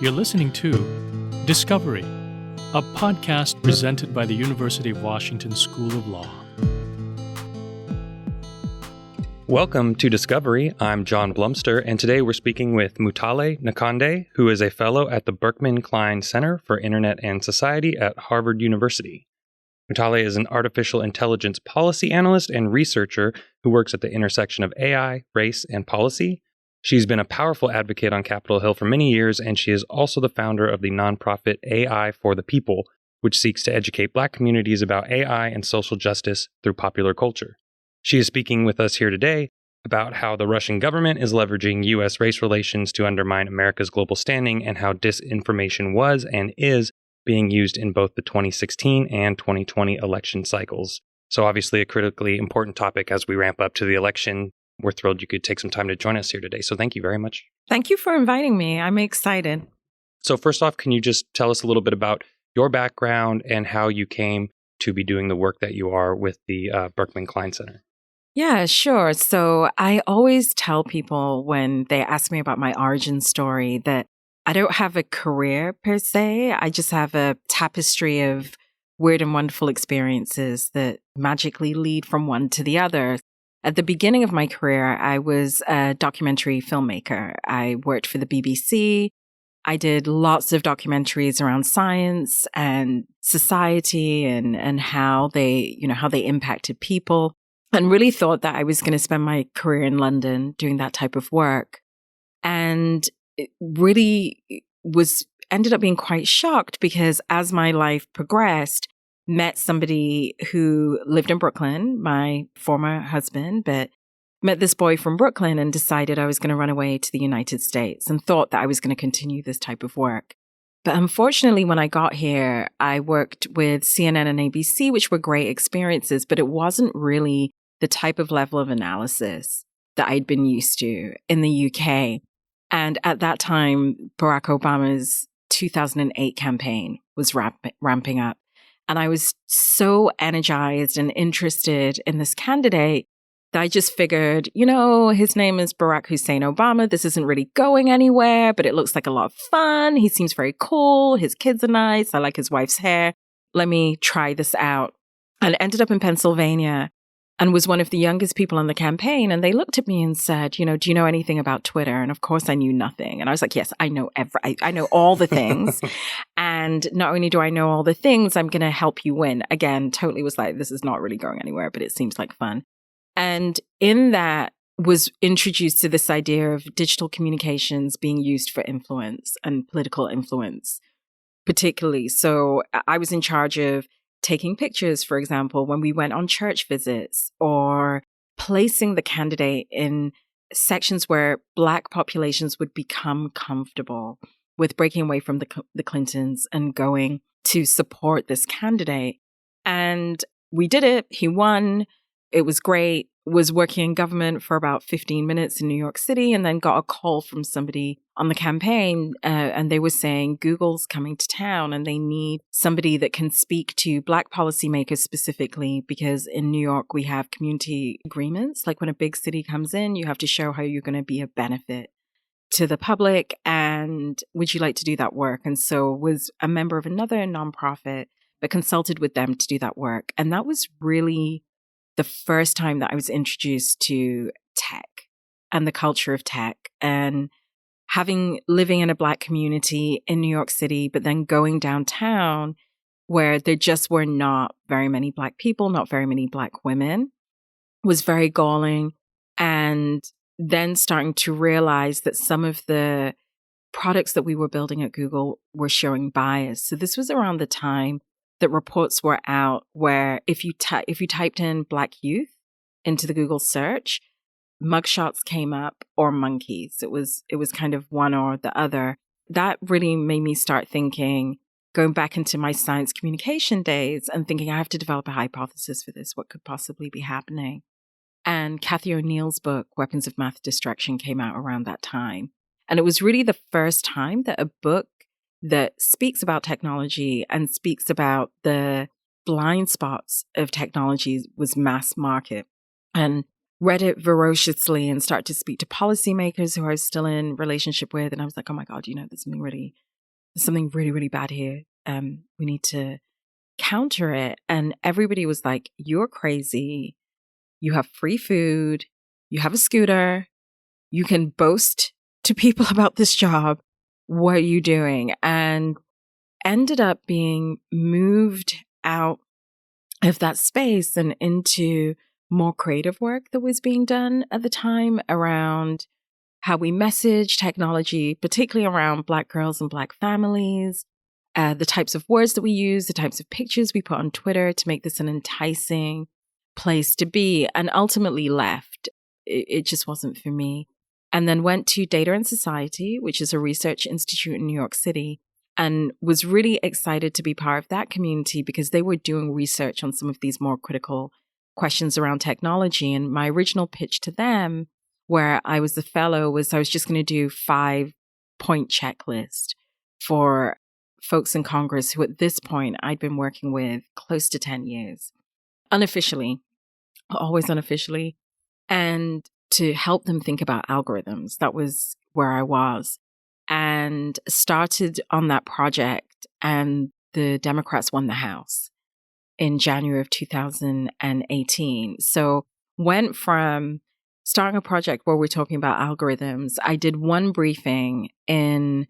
You're listening to Discovery, a podcast presented by the University of Washington School of Law. Welcome to Discovery. I'm John Blumster, and today we're speaking with Mutale Nkonde, who is a fellow at the Berkman Klein Center for Internet and Society at Harvard University. Mutale is an artificial intelligence policy analyst and researcher who works at the intersection of AI, race, and policy. She's been a powerful advocate on Capitol Hill for many years, and she is also the founder of the nonprofit AI for the People, which seeks to educate Black communities about AI and social justice through popular culture. She is speaking with us here today about how the Russian government is leveraging U.S. race relations to undermine America's global standing and how disinformation was and is being used in both the 2016 and 2020 election cycles. So obviously a critically important topic as we ramp up to the election. We're thrilled you could take some time to join us here today. So thank you very much. Thank you for inviting me. I'm excited. So first off, can you just tell us a little bit about your background and how you came to be doing the work that you are with the Berkman Klein Center? Yeah, sure. So I always tell people when they ask me about my origin story that I don't have a career per se. I just have a tapestry of weird and wonderful experiences that magically lead from one to the other. At the beginning of my career, I was a documentary filmmaker. I worked for the BBC. I did lots of documentaries around science and society and how they impacted people, and really thought that I was going to spend my career in London doing that type of work. And it really ended up being quite shocked because as my life progressed, met somebody who lived in Brooklyn, my former husband, but met this boy from Brooklyn and decided I was going to run away to the United States and thought that I was going to continue this type of work. But unfortunately, when I got here, I worked with CNN and ABC, which were great experiences, but it wasn't really the type of level of analysis that I'd been used to in the UK. And at that time, Barack Obama's 2008 campaign was ramping up. And I was so energized and interested in this candidate that I just figured, his name is Barack Hussein Obama. This isn't really going anywhere, but it looks like a lot of fun. He seems very cool. His kids are nice. I like his wife's hair. Let me try this out. And ended up in Pennsylvania and was one of the youngest people on the campaign. And they looked at me and said, do you know anything about Twitter? And of course I knew nothing. And I was like, yes, I know I know all the things. And not only do I know all the things, I'm going to help you win. Again, totally was like, this is not really going anywhere, but it seems like fun. And in that was introduced to this idea of digital communications being used for influence and political influence, particularly. So I was in charge of taking pictures, for example, when we went on church visits, or placing the candidate in sections where Black populations would become comfortable with breaking away from the Clintons and going to support this candidate. And we did it. He won. It was great. Was working in government for about 15 minutes in New York City, and then got a call from somebody on the campaign, and they were saying Google's coming to town and they need somebody that can speak to Black policymakers specifically, because in New York we have community agreements. Like when a big city comes in, you have to show how you're going to be a benefit to the public, and would you like to do that work? And so was a member of another nonprofit, but consulted with them to do that work. And that was really the first time that I was introduced to tech and the culture of tech, and living in a Black community in New York City, but then going downtown where there just were not very many Black people, not very many Black women, was very galling. And then starting to realize that some of the products that we were building at Google were showing bias. So this was around the time that reports were out where if you typed in Black youth into the Google search, mugshots came up or monkeys. It was kind of one or the other. That really made me start thinking, going back into my science communication days and thinking I have to develop a hypothesis for this. What could possibly be happening? And Cathy O'Neill's book, Weapons of Math Destruction, came out around that time. And it was really the first time that a book that speaks about technology and speaks about the blind spots of technology was mass market. And read it voraciously and started to speak to policymakers who I was still in relationship with. And I was like, oh my God, there's something really there's something really, really bad here. We need to counter it. And everybody was like, you're crazy. You have free food. You have a scooter. You can boast to people about this job. What are you doing? And ended up being moved out of that space and into more creative work that was being done at the time around how we message technology, particularly around Black girls and Black families, the types of words that we use, the types of pictures we put on Twitter to make this an enticing place to be, and ultimately left. It just wasn't for me. And then went to Data and Society, which is a research institute in New York City, and was really excited to be part of that community because they were doing research on some of these more critical questions around technology. And my original pitch to them, where I was the fellow, was I was just going to do 5-point checklist for folks in Congress who at this point I'd been working with close to 10 years, unofficially, always unofficially, and to help them think about algorithms. That was where I was, and started on that project, and the Democrats won the House in January of 2018. So went from starting a project where we're talking about algorithms. I did one briefing in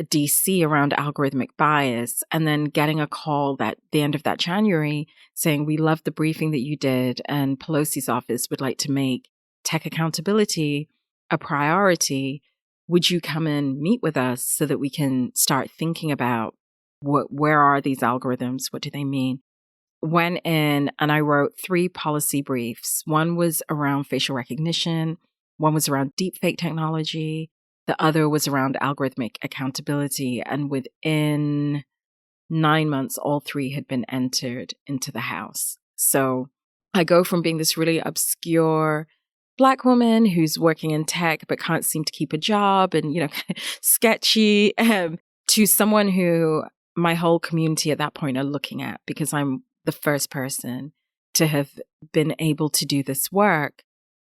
DC around algorithmic bias, and then getting a call at the end of that January saying, we love the briefing that you did, and Pelosi's office would like to make tech accountability a priority. Would you come and meet with us so that we can start thinking about where are these algorithms? What do they mean? Went in and I wrote 3 policy briefs. One was around facial recognition. One was around deepfake technology. The other was around algorithmic accountability. And within 9 months, all 3 had been entered into the House. So I go from being this really obscure Black woman who's working in tech but can't seem to keep a job and, sketchy, to someone who my whole community at that point are looking at because I'm the first person to have been able to do this work.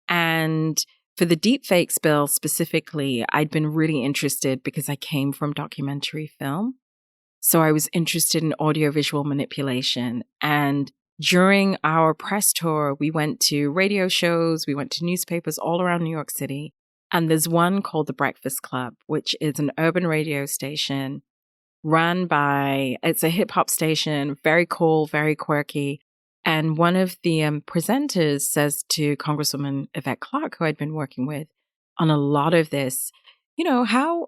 And for the deepfakes bill specifically, I'd been really interested because I came from documentary film. So I was interested in audiovisual manipulation. And during our press tour, we went to radio shows, we went to newspapers all around New York City. And there's one called The Breakfast Club, which is an urban radio station run by, it's a hip hop station, very cool, very quirky. And one of the presenters says to Congresswoman Yvette Clarke, who I'd been working with on a lot of this, how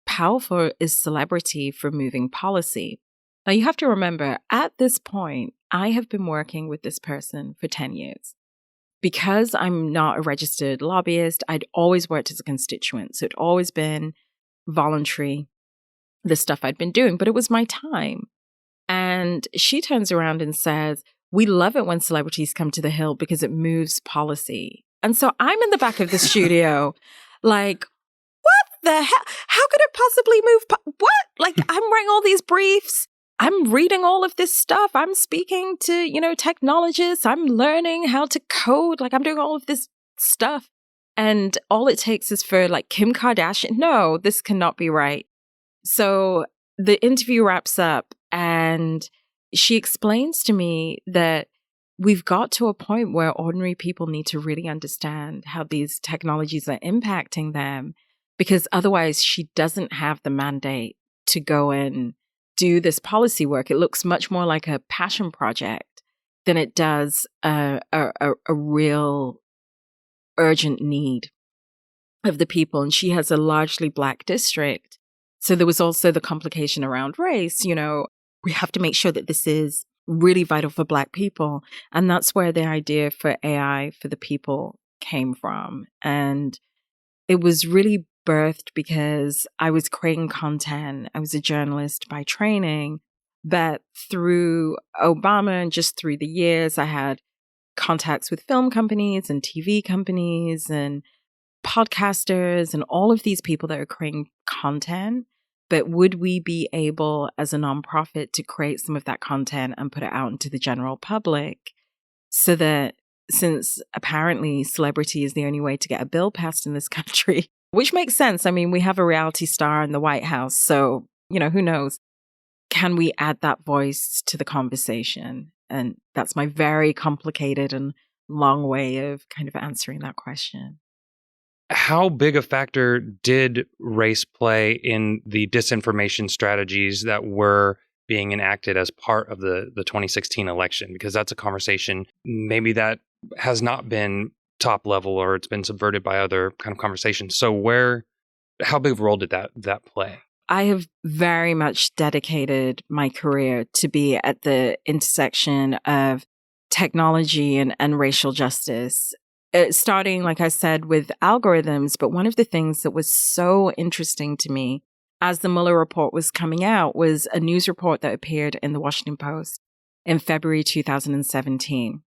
powerful is celebrity for moving policy? Now, you have to remember, at this point, I have been working with this person for 10 years. Because I'm not a registered lobbyist, I'd always worked as a constituent. So it'd always been voluntary, the stuff I'd been doing, but it was my time. And she turns around and says, we love it when celebrities come to the Hill because it moves policy. And so I'm in the back of the studio, like, what the hell? How could it possibly move? What? Like, I'm writing all these briefs. I'm reading all of this stuff. I'm speaking to, technologists. I'm learning how to code. Like, I'm doing all of this stuff. And all it takes is for like Kim Kardashian. No, this cannot be right. So the interview wraps up and she explains to me that we've got to a point where ordinary people need to really understand how these technologies are impacting them, because otherwise she doesn't have the mandate to go and do this policy work. It looks much more like a passion project than it does a real urgent need of the people. And she has a largely Black district. So there was also the complication around race. We have to make sure that this is really vital for Black people. And that's where the idea for AI for the people came from. And it was really birthed because I was creating content. I was a journalist by training, but through Obama and just through the years, I had contacts with film companies and TV companies and podcasters and all of these people that are creating content. But would we be able as a nonprofit to create some of that content and put it out into the general public so that, since apparently celebrity is the only way to get a bill passed in this country, which makes sense. I mean, we have a reality star in the White House, so who knows? Can we add that voice to the conversation? And that's my very complicated and long way of kind of answering that question. How big a factor did race play in the disinformation strategies that were being enacted as part of the 2016 election? Because that's a conversation maybe that has not been top level, or it's been subverted by other kind of conversations. So how big of a role did that play? I have very much dedicated my career to be at the intersection of technology and racial justice. Starting, like I said, with algorithms. But one of the things that was so interesting to me as the Mueller report was coming out was a news report that appeared in the Washington Post in February 2017.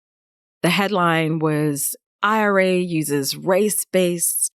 The headline was IRA uses race-based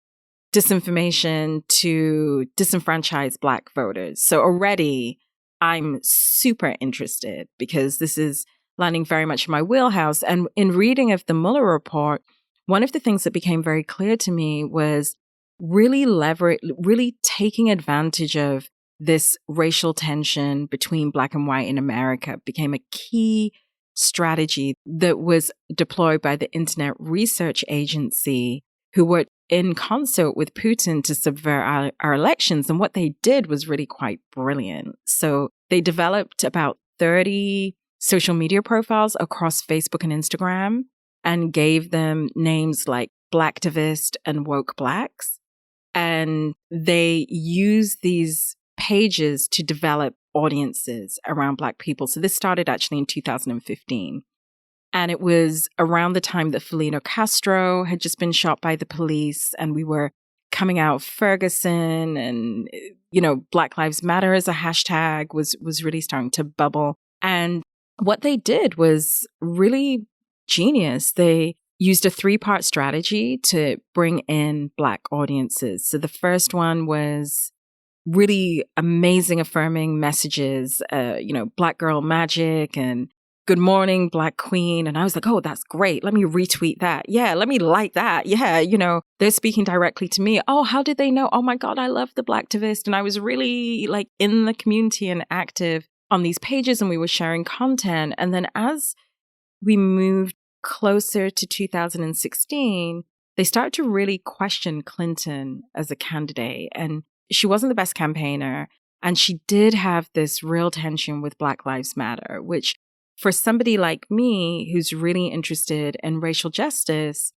disinformation to disenfranchise Black voters. So already I'm super interested because this is landing very much in my wheelhouse. And in reading of the Mueller report, one of the things that became very clear to me was really taking advantage of this racial tension between Black and white in America became a key strategy that was deployed by the Internet Research Agency, who were in concert with Putin to subvert our elections. And what they did was really quite brilliant. So they developed about 30 social media profiles across Facebook and Instagram and gave them names like Blacktivist and Woke Blacks. And they used these pages to develop audiences around Black people. So this started actually in 2015. And it was around the time that Felino Castro had just been shot by the police, and we were coming out of Ferguson, and, Black Lives Matter as a hashtag was really starting to bubble. And what they did was really genius. They used a 3-part strategy to bring in Black audiences. So the first one was really amazing affirming messages, Black girl magic and good morning, Black queen. And I was like, oh, that's great. Let me retweet that. Yeah, let me like that. Yeah, they're speaking directly to me. Oh, how did they know? Oh my God, I love the Blacktivist. And I was really like in the community and active on these pages, and we were sharing content. And then as we moved closer to 2016, they started to really question Clinton as a candidate. And she wasn't the best campaigner. And she did have this real tension with Black Lives Matter, which for somebody like me who's really interested in racial justice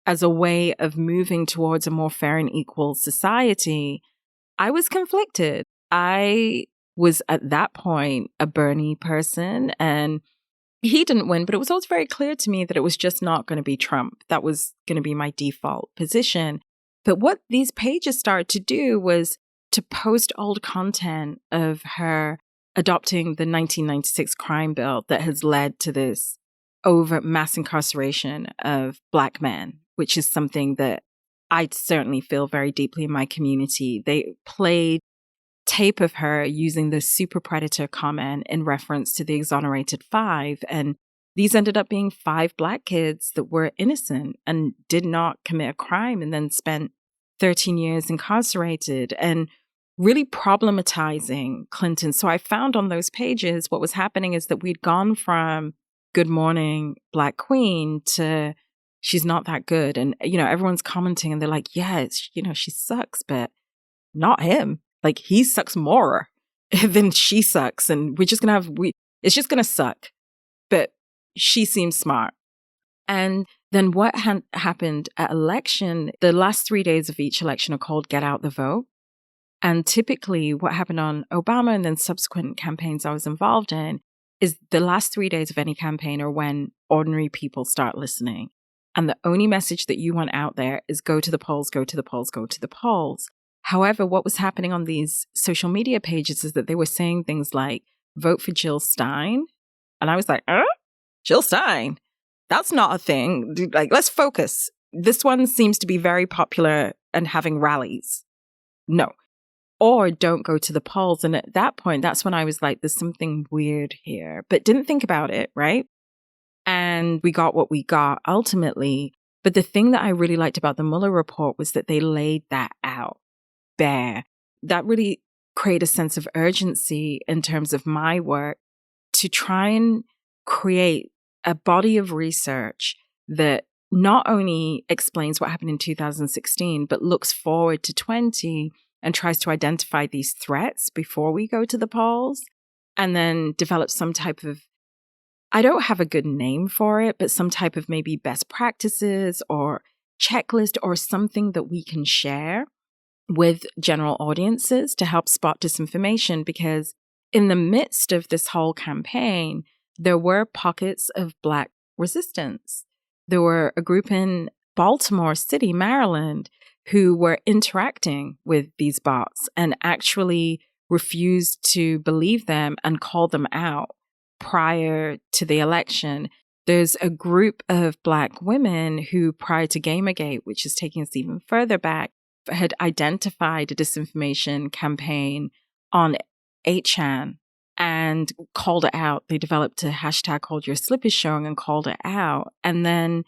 as a way of moving towards a more fair and equal society, I was conflicted. I was at that point a Bernie person, and he didn't win, but it was always very clear to me that it was just not going to be Trump. That was going to be my default position. But what these pages started to do was to post old content of her adopting the 1996 crime bill that has led to this overt mass incarceration of Black men, which is something that I certainly feel very deeply in my community. They played tape of her using the super predator comment in reference to the exonerated 5. And these ended up being 5 Black kids that were innocent and did not commit a crime and then spent 13 years incarcerated and really problematizing Clinton. So I found on those pages what was happening is that we'd gone from good morning, Black queen to she's not that good. And, everyone's commenting and they're like, yeah, she sucks, but not him. Like, he sucks more than she sucks. And we're just going to it's just going to suck. But she seems smart. And then what happened at election, the last 3 days of each election are called Get Out the Vote. And typically what happened on Obama and then subsequent campaigns I was involved in is the last 3 days of any campaign are when ordinary people start listening. And the only message that you want out there is go to the polls, go to the polls, go to the polls. However, what was happening on these social media pages is that they were saying things like, vote for Jill Stein. And I was like, Jill Stein? That's not a thing. Like, let's focus. This one seems to be very popular and having rallies. No. Or don't go to the polls. And at that point, that's when I was like, there's something weird here, but didn't think about it, right? And we got what we got ultimately. But the thing that I really liked about the Mueller report was that they laid that out bare. That really create a sense of urgency in terms of my work to try and create a body of research that not only explains what happened in 2016, but looks forward to 20 and tries to identify these threats before we go to the polls, and then develop some type of, I don't have a good name for it, but some type of maybe best practices or checklist or something that we can share with general audiences to help spot disinformation. Because in the midst of this whole campaign, there were pockets of Black resistance. There were a group in Baltimore City, Maryland, who were interacting with these bots and actually refused to believe them and call them out prior to the election. There's a group of Black women who, prior to Gamergate, which is taking us even further back, had identified a disinformation campaign on 8chan and called it out. They developed a hashtag called Your Slip is Showing and called it out. And then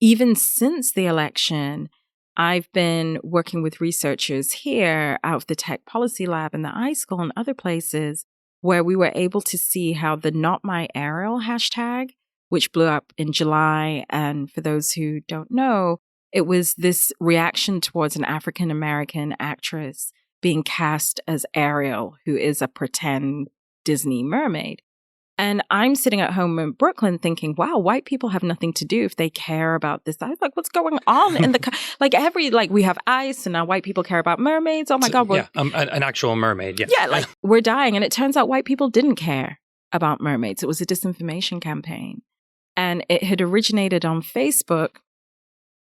even since the election, I've been working with researchers here out of the Tech Policy Lab and the iSchool and other places where we were able to see how the Not My Ariel hashtag, which blew up in July, and for those who don't know, it was this reaction towards an African-American actress being cast as Ariel, who is a pretend Disney mermaid. And I'm sitting at home in Brooklyn thinking, wow, white people have nothing to do if they care about this. I was like, what's going on in the, we have ice and now white people care about mermaids. Oh my God. Yeah, an actual mermaid. Yeah. Yeah, like we're dying. And it turns out white people didn't care about mermaids. It was a disinformation campaign. And it had originated on Facebook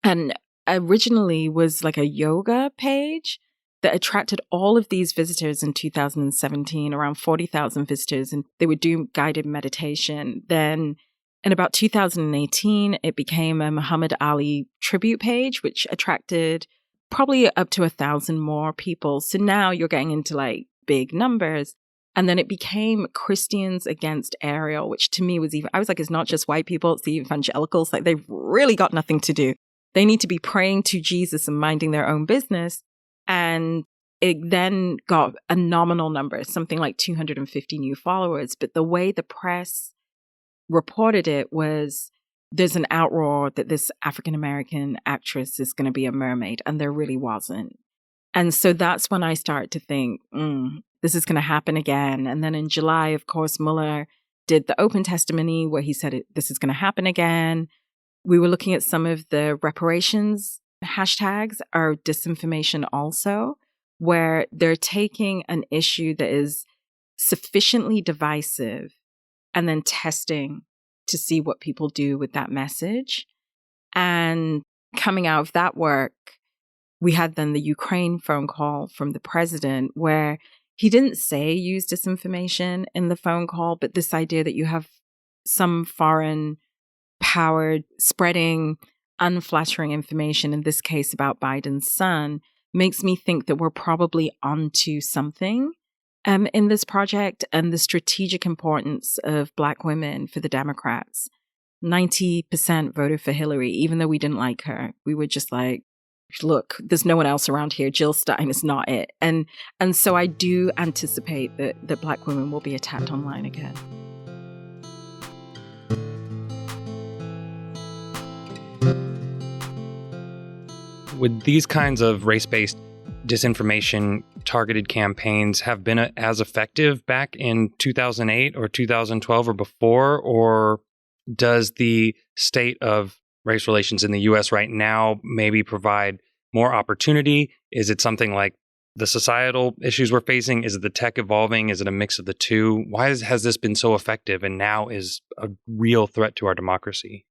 and originally was like a yoga page that attracted all of these visitors in 2017, around 40,000 visitors, and they would do guided meditation. Then in about 2018, it became a Muhammad Ali tribute page, which attracted probably up to 1,000 more people. So now you're getting into like big numbers. And then it became Christians Against Ariel, which to me was even, I was like, it's not just white people, it's the evangelicals. Like they've really got nothing to do. They need to be praying to Jesus and minding their own business. And it then got a nominal number, something like 250 new followers. But the way the press reported it was there's an outroar that this African-American actress is going to be a mermaid. And there really wasn't. And so that's when I started to think, this is going to happen again. And then in July, of course, Mueller did the open testimony where he said this is going to happen again. We were looking at some of the reparations hashtags are disinformation also, where they're taking an issue that is sufficiently divisive and then testing to see what people do with that message. And coming out of that work, we had then the Ukraine phone call from the president where he didn't say use disinformation in the phone call, but this idea that you have some foreign power spreading unflattering information, in this case about Biden's son, makes me think that we're probably onto something in this project and the strategic importance of Black women for the Democrats. 90% voted for Hillary, even though we didn't like her. We were just like, look, there's no one else around here. Jill Stein is not it. And so I do anticipate that Black women will be attacked online again. Would these kinds of race-based disinformation targeted campaigns have been as effective back in 2008 or 2012 or before? Or does the state of race relations in the U.S. right now maybe provide more opportunity? Is it something like the societal issues we're facing? Is it the tech evolving? Is it a mix of the two? Why has this been so effective and now is a real threat to our democracy?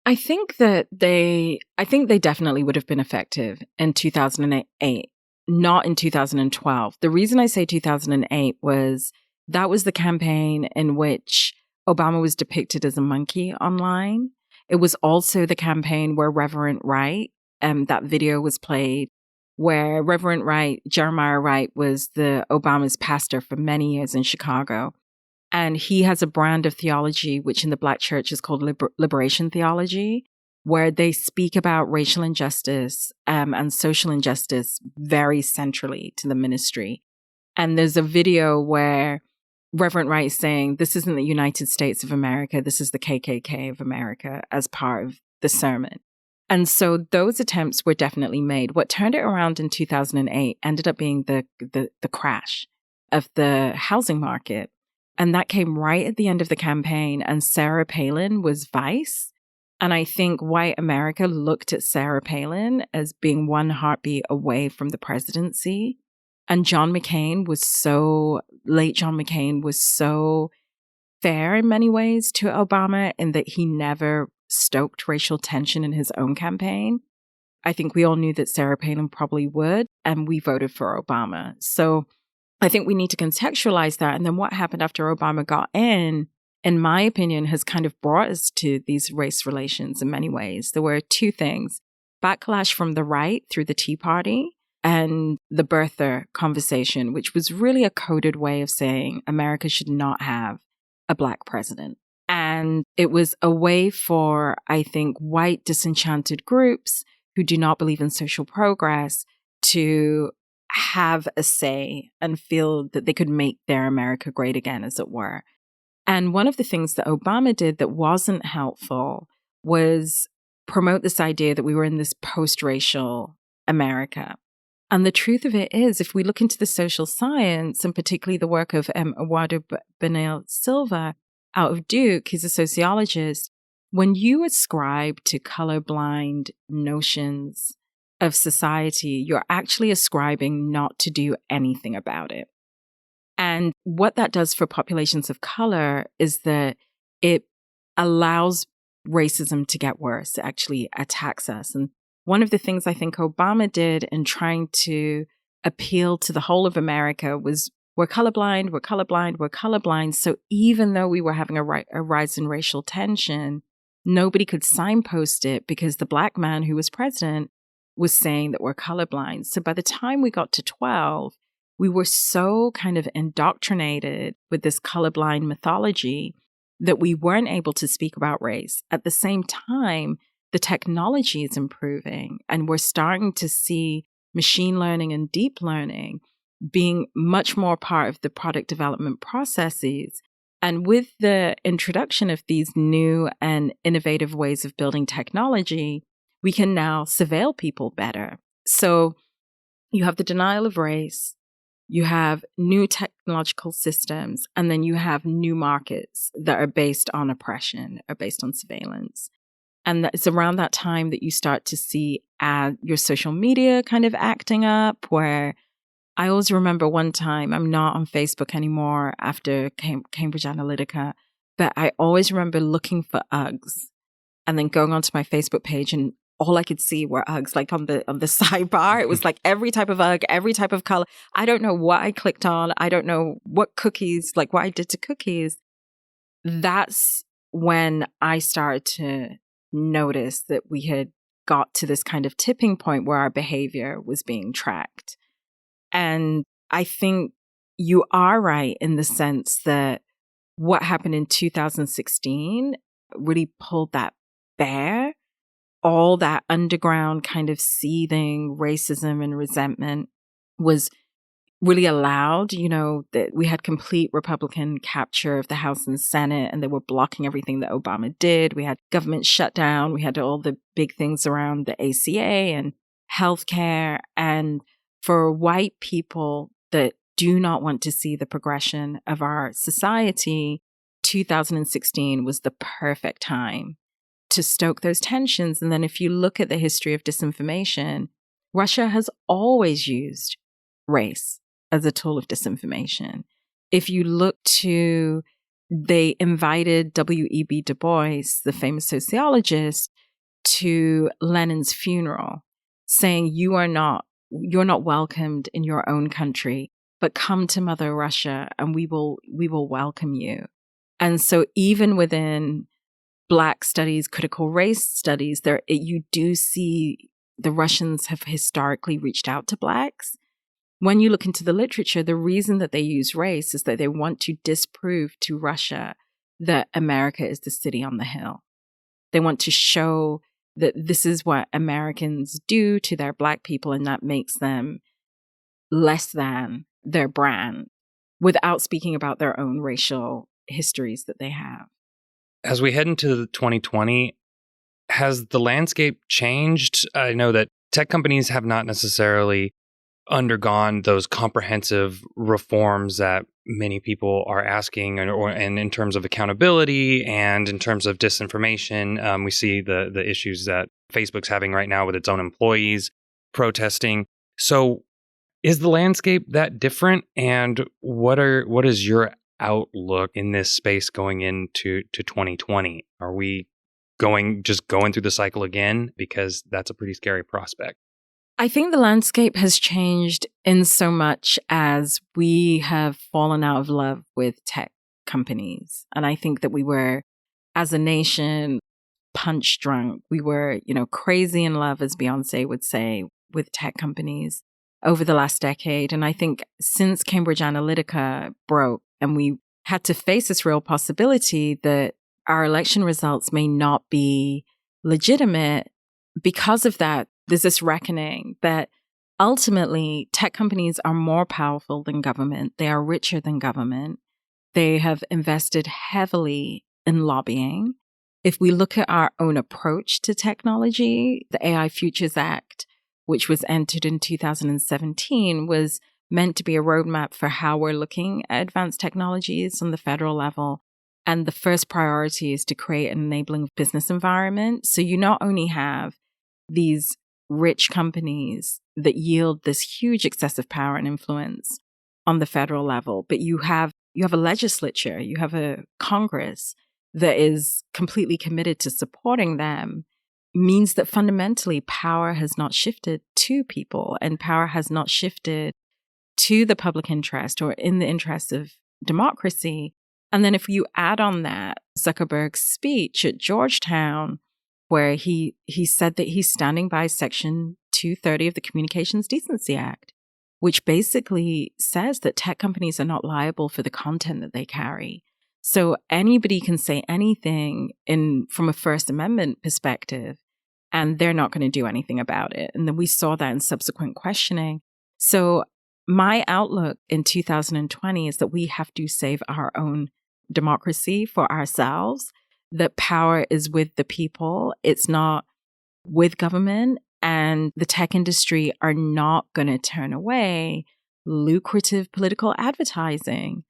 I think they definitely would have been effective in 2008, not in 2012. The reason I say 2008 was that was the campaign in which Obama was depicted as a monkey online. It was also the campaign where Reverend Wright, that video was played, where Reverend Wright, Jeremiah Wright, was the Obama's pastor for many years in Chicago. And he has a brand of theology, which in the Black church is called liberation theology, where they speak about racial injustice and social injustice very centrally to the ministry. And there's a video where Reverend Wright is saying, this isn't the United States of America, this is the KKK of America, as part of the sermon. And so those attempts were definitely made. What turned it around in 2008 ended up being the crash of the housing market. And that came right at the end of the campaign. And Sarah Palin was vice. And I think white America looked at Sarah Palin as being one heartbeat away from the presidency. And late John McCain was so fair in many ways to Obama in that he never stoked racial tension in his own campaign. I think we all knew that Sarah Palin probably would, and we voted for Obama. So I think we need to contextualize that. And then what happened after Obama got in my opinion, has kind of brought us to these race relations in many ways. There were two things: backlash from the right through the Tea Party and the birther conversation, which was really a coded way of saying America should not have a Black president. And it was a way for, I think, white disenchanted groups who do not believe in social progress to have a say and feel that they could make their America great again, as it were. And one of the things that Obama did that wasn't helpful was promote this idea that we were in this post-racial America. And the truth of it is, if we look into the social science, and particularly the work of Eduardo Benel Silva out of Duke, he's a sociologist, when you ascribe to colorblind notions of society, you're actually ascribing not to do anything about it. And what that does for populations of color is that it allows racism to get worse. It actually attacks us. And one of the things I think Obama did in trying to appeal to the whole of America was, we're colorblind, we're colorblind, we're colorblind. So even though we were having a rise in racial tension, nobody could signpost it because the Black man who was president was saying that we're colorblind. So by the time we got to 12, we were so kind of indoctrinated with this colorblind mythology that we weren't able to speak about race. At the same time, the technology is improving, and we're starting to see machine learning and deep learning being much more part of the product development processes. And with the introduction of these new and innovative ways of building technology, we can now surveil people better. So you have the denial of race, you have new technological systems, and then you have new markets that are based on oppression, are based on surveillance. And it's around that time that you start to see your social media kind of acting up, where I always remember one time, I'm not on Facebook anymore after Cambridge Analytica, but I always remember looking for Uggs and then going onto my Facebook page, and all I could see were Uggs, like on the sidebar. It was like every type of Ugg, every type of color. I don't know what I clicked on. I don't know what cookies, like what I did to cookies. That's when I started to notice that we had got to this kind of tipping point where our behavior was being tracked. And I think you are right in the sense that what happened in 2016 really pulled that bare. All that underground kind of seething racism and resentment was really allowed. You know, that we had complete Republican capture of the House and Senate, and they were blocking everything that Obama did. We had government shutdown. We had all the big things around the ACA and healthcare. And for white people that do not want to see the progression of our society, 2016 was the perfect time to stoke those tensions. And then if you look at the history of disinformation, Russia has always used race as a tool of disinformation. If you look to, they invited W.E.B. Du Bois, the famous sociologist, to Lenin's funeral, saying, you're not welcomed in your own country, but come to Mother Russia and we will welcome you. And so even within Black studies, critical race studies, you do see the Russians have historically reached out to Blacks. When you look into the literature, the reason that they use race is that they want to disprove to Russia that America is the city on the hill. They want to show that this is what Americans do to their Black people, and that makes them less than their brand without speaking about their own racial histories that they have. As we head into 2020, has the landscape changed? I know that tech companies have not necessarily undergone those comprehensive reforms that many people are asking, and in terms of accountability and in terms of disinformation. We see the issues that Facebook's having right now with its own employees protesting. So is the landscape that different? And what is your outlook in this space going into 2020? Are we going through the cycle again? Because that's a pretty scary prospect. I think the landscape has changed in so much as we have fallen out of love with tech companies. And I think that we were, as a nation, punch drunk. We were, crazy in love, as Beyonce would say, with tech companies over the last decade. And I think since Cambridge Analytica broke and we had to face this real possibility that our election results may not be legitimate, because of that, there's this reckoning that ultimately tech companies are more powerful than government. They are richer than government. They have invested heavily in lobbying. If we look at our own approach to technology, the AI Futures Act, which was entered in 2017, was meant to be a roadmap for how we're looking at advanced technologies on the federal level. And the first priority is to create an enabling business environment. So you not only have these rich companies that yield this huge excessive power and influence on the federal level, but you have a legislature, you have a Congress that is completely committed to supporting them, means that fundamentally power has not shifted to people and power has not shifted to the public interest or in the interest of democracy. And then if you add on that Zuckerberg's speech at Georgetown, where he said that he's standing by Section 230 of the Communications Decency Act, which basically says that tech companies are not liable for the content that they carry. So anybody can say anything from a First Amendment perspective, and they're not going to do anything about it. And then we saw that in subsequent questioning. So my outlook in 2020 is that we have to save our own democracy for ourselves, that power is with the people. It's not with government, and the tech industry are not going to turn away lucrative political advertising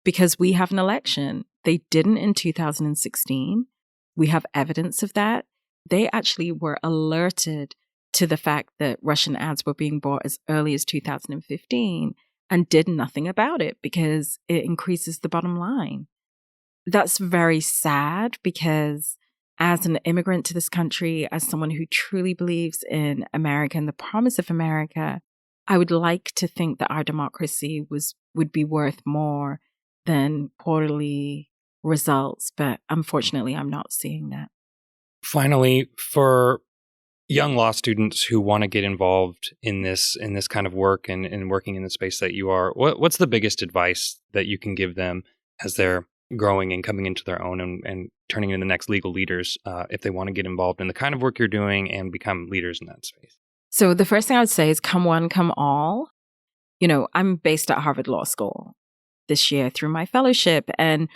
because we have an election. They didn't in 2016. We have evidence of that. They actually were alerted to the fact that Russian ads were being bought as early as 2015 and did nothing about it because it increases the bottom line. That's very sad because as an immigrant to this country, as someone who truly believes in America and the promise of America, I would like to think that our democracy would be worth more than quarterly results. But unfortunately, I'm not seeing that. Finally, for young law students who want to get involved in this kind of work and working in the space that you are, what's the biggest advice that you can give them as they're growing and coming into their own and turning into the next legal leaders if they want to get involved in the kind of work you're doing and become leaders in that space? So the first thing I would say is come one, come all. I'm based at Harvard Law School this year through my fellowship. And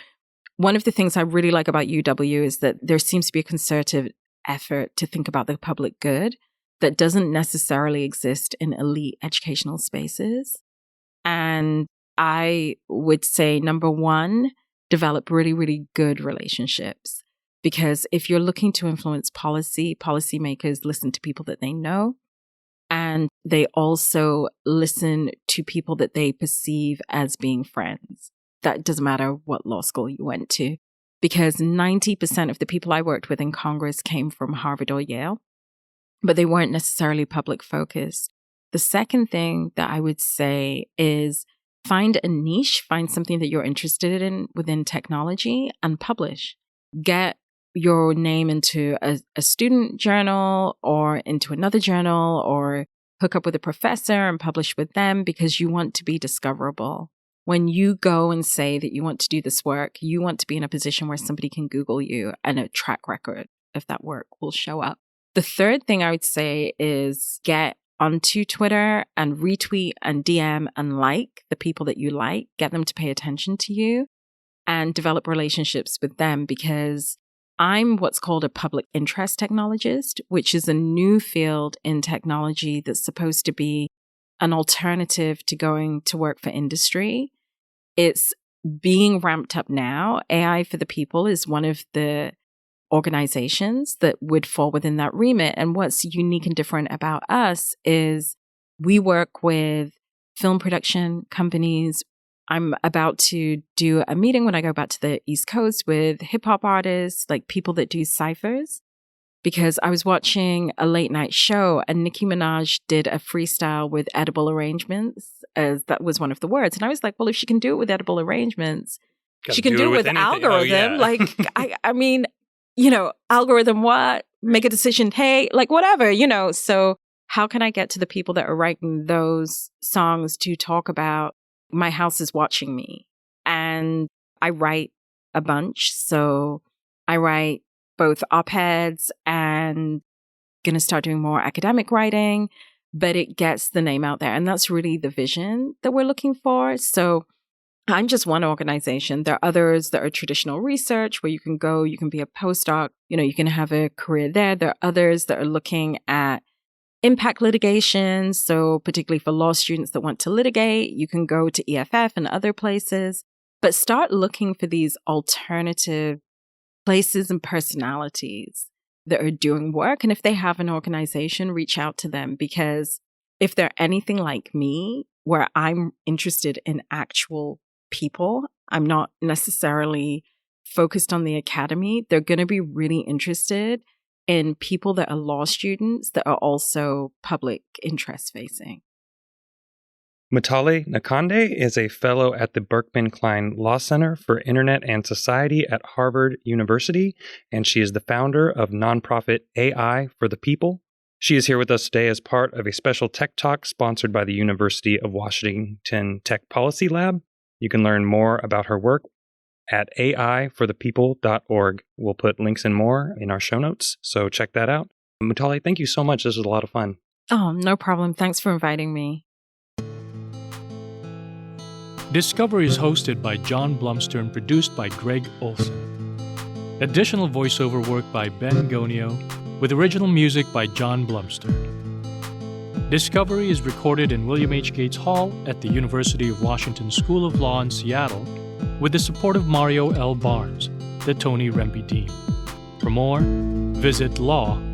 one of the things I really like about UW is that there seems to be a concerted effort to think about the public good that doesn't necessarily exist in elite educational spaces. And I would say, number one, develop really, really good relationships. Because if you're looking to influence policymakers listen to people that they know, and they also listen to people that they perceive as being friends. That doesn't matter what law school you went to, because 90% of the people I worked with in Congress came from Harvard or Yale, but they weren't necessarily public focused. The second thing that I would say is find a niche, find something that you're interested in within technology and publish. Get your name into a student journal or into another journal, or hook up with a professor and publish with them, because you want to be discoverable. When you go and say that you want to do this work, you want to be in a position where somebody can Google you and a track record of that work will show up. The third thing I would say is get onto Twitter and retweet and DM and like the people that you like, get them to pay attention to you and develop relationships with them, because I'm what's called a public interest technologist, which is a new field in technology that's supposed to be an alternative to going to work for industry. It's being ramped up now. AI for the People is one of the organizations that would fall within that remit. And what's unique and different about us is we work with film production companies. I'm about to do a meeting when I go back to the East Coast with hip hop artists, like people that do ciphers, because I was watching a late night show and Nicki Minaj did a freestyle with edible arrangements, as that was one of the words. And I was like, well, if she can do it with edible arrangements, she can do it with anything. algorithm. Oh, yeah. Like, I mean, algorithm what? Make a decision, hey, like whatever, So how can I get to the people that are writing those songs to talk about my house is watching me? And I write a bunch. So I write both op-eds and going to start doing more academic writing, but it gets the name out there. And that's really the vision that we're looking for. So I'm just one organization. There are others that are traditional research where you can go, you can be a postdoc, you can have a career there. There are others that are looking at impact litigation. So particularly for law students that want to litigate, you can go to EFF and other places, but start looking for these alternative places and personalities that are doing work. And if they have an organization, reach out to them, because if they're anything like me, where I'm interested in actual people, I'm not necessarily focused on the academy, they're going to be really interested in people that are law students that are also public interest facing. Mutale Nkonde is a fellow at the Berkman Klein Law Center for Internet and Society at Harvard University, and she is the founder of nonprofit AI for the People. She is here with us today as part of a special tech talk sponsored by the University of Washington Tech Policy Lab. You can learn more about her work at aiforthepeople.org. We'll put links and more in our show notes, so check that out. Mutale, thank you so much. This was a lot of fun. Oh, no problem. Thanks for inviting me. Discovery is hosted by John Blumster and produced by Greg Olson. Additional voiceover work by Ben Gonio, with original music by John Blumster. Discovery is recorded in William H. Gates Hall at the University of Washington School of Law in Seattle, with the support of Mario L. Barnes, the Tony Rempe team. For more, visit law.uw.edu.